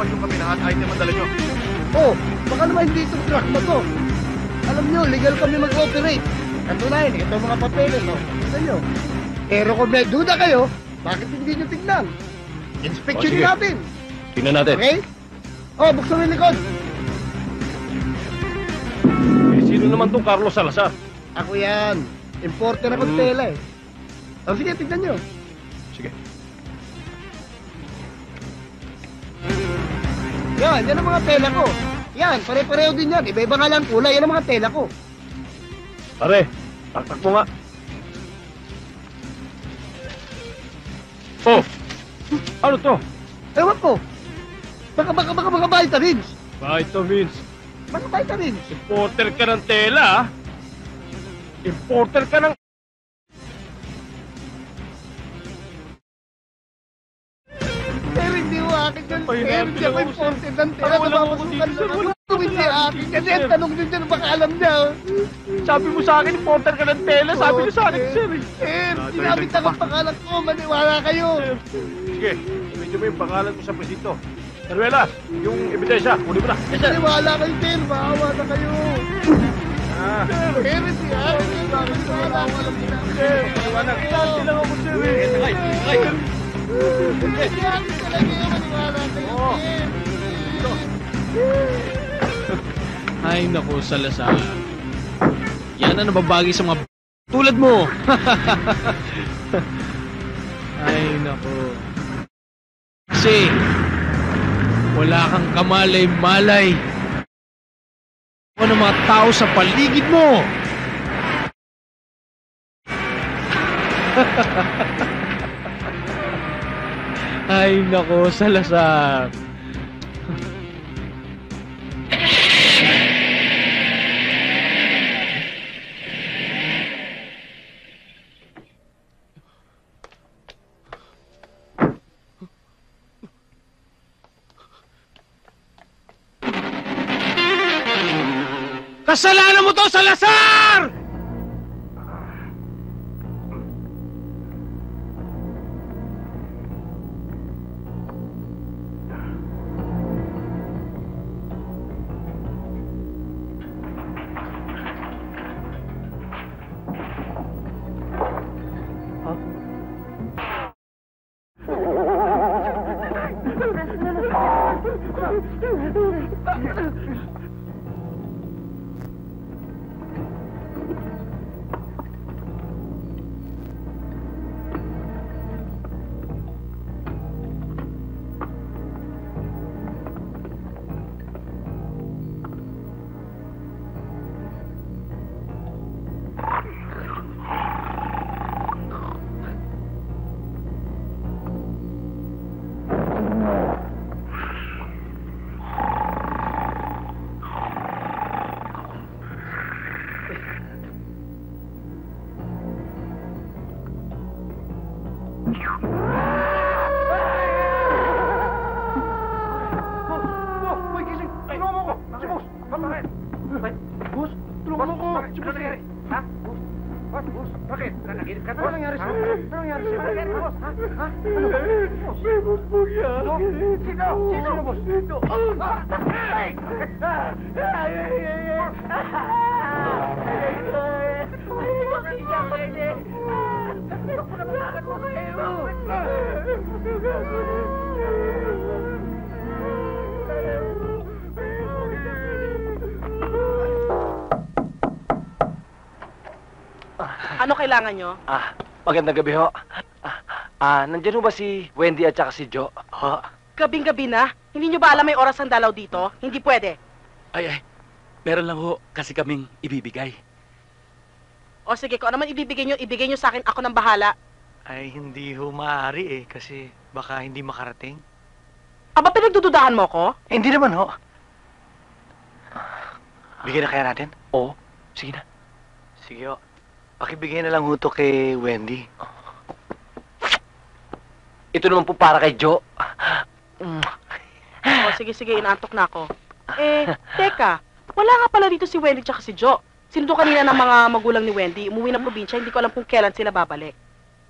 naman yung kaminahan item ang dala nyo. Oh, baka naman hindi itong truck na to. Alam nyo, legal kami mag-operate. Katunayan, ito ang mga papeles, no? Ano nyo? Pero kung may duda kayo, bakit hindi nyo tignan? Inspection sige. natin. Tingnan natin. Okay? Oh, buksan mo yung likod. Eh, sino naman tong Carlos Salazar? Ako yan. Importer ako ng tela eh. Oh, sige, tignan nyo. Sige. Yan ang mga tela ko. Yan, pare-pareho din yan. Iba-iba nga lang kulay. Yan ang mga tela ko. Pare, taktak mo nga. Oh! Ano to? Ewan ko. Baka mga vitamins. Vitamins. Mga vitamins. Importer ka ng tela, ah. Importer ka ng... Pero hindi mo akin yun. Ay, Pero hindi ako ako, importer ng tela. Wala akong Napapasukan dito, lang wala ako. Hindi akin. Kasi ang tanong din dyan, baka alam niya. Sabi mo sa akin, importer ka ng tela. Sabi ko sa akin, sir. Sir, sinabit ako pangalan ko. Maniwala kayo. Sige, medyo mo yung pangalan ko sa presinto. Taruelas, yung ebidensya, kunin mo na. Yes, sir. Maniwala kayo, sir. Maawa na kayo. Ah. Pero si akin. Maniwala ko alam niya. Sir, paliwanag. Hindi lang ako, sir. Sakay, sakay. Si akin talaga yung maniwala kayo, Oo. sir. Ay, naku, Salazar. Yan ang nababagi sa mga tulad mo. Ay, naku. Kasi, wala kang kamalay-malay. Ano mga tao sa paligid mo? Ay, naku, Salazar. Kasalanan mo to, Salazar! Ano kailangan nyo? Magandang gabi ho. Nandiyan ho ba si Wendy at saka si Joe? Gabing-gabi na? Hindi nyo ba alam may oras ang dalaw dito? Hindi pwede. Ay, meron lang ho kasi kaming ibibigay. O sige, kung ano man ibigay nyo sa akin, ako nang bahala. Ay, hindi ho maaari kasi baka hindi makarating. Aba, pinagdududahan mo ko? Hindi naman ho. Bigyan na kaya natin? Oo. Sige na. Sige ho. Pakibigay na lang ho to kay Wendy. Ito naman po para kay Joe. O sige, inaantok na ako. Teka, wala nga pala dito si Wendy tsaka si Joe. Sinundo kanina ng mga magulang ni Wendy, umuwi ng probinsya, hindi ko alam kung kailan sila babalik.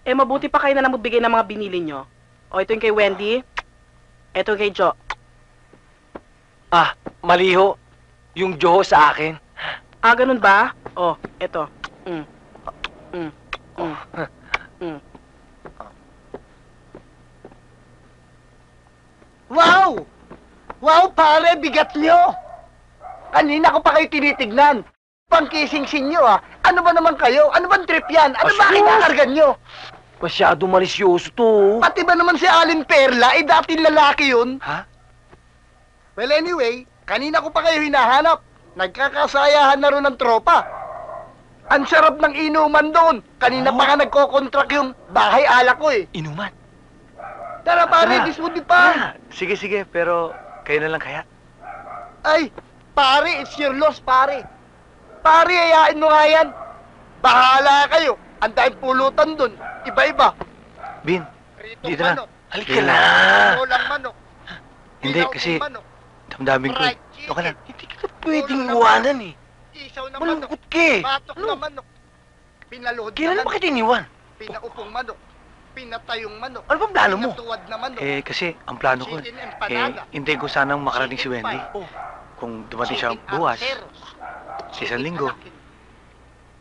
Mabuti pa kayo na lang magbigay ng mga binili nyo. O, ito yung kay Wendy, ito yung kay Joe. Mali ho. Yung Joho sa akin. Ah, ganun ba? Oh, eto. Mm. Mm. Mm. Mm. Wow! Wow, pare, bigat nyo! Kanina ko pa kayo tinitignan. Pangkising-sing nyo, ah. Ano ba naman kayo? Ano bang trip yan? Ano ba kinakargan nyo? Masyado malisyoso to. Pati ba naman si Alin Perla, eh dating lalaki yun? Ha? Well, anyway, kanina ko pa kayo hinahanap. Nagkakasayahan na rin ng tropa. Ang sarap ng inuman doon. Kanina pa nga nagko-contract yung bahay alak ko eh. Inuman. Tara pare, Tara. disputi pa. Sige, pero kayo na lang kaya. Ay, pare, it's your loss, pare. Pare, ayain mo nga yan. Bahala kayo. Ang dahil pulutan dun. Iba-iba. Bin, Pritong dito na. manok. Halika Pritong na. Ulang manok. Hindi, Pinaw kasi ng manok. damdamin ko eh. Fried Ito ka lang. chicken. Hindi kita pwedeng Ulo iwanan eh. Isaw na manok. Malungkot ka eh. Batok na manok. Pinaluhod Kailan na mo manok. kita iniwan? Pinaupong manok. Pinatayong manok. Ano bang plano mo? Pinatuwad na manok. Kasi ang plano ko, Chicken empanada. hintayin ko sanang makarating si Chicken Wendy. pie. Kung dumating siya Chicken bukas, arceros. isang linggo,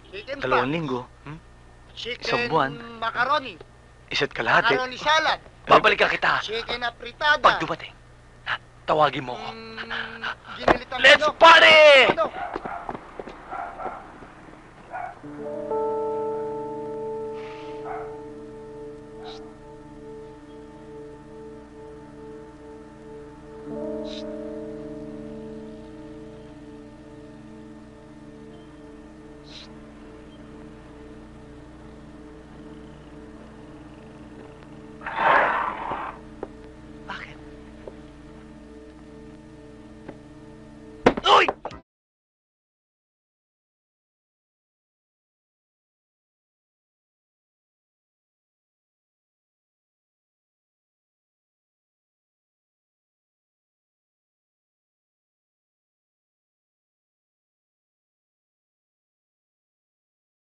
Chicken dalawang pie. linggo, Chicken isang buwan. macaroni. isa't kalahati, Macaroni salad. babalikan kita. Chicken apritada. Pag dumating, tawagin mo ako. Ginilitang Let's manok. party! Manok.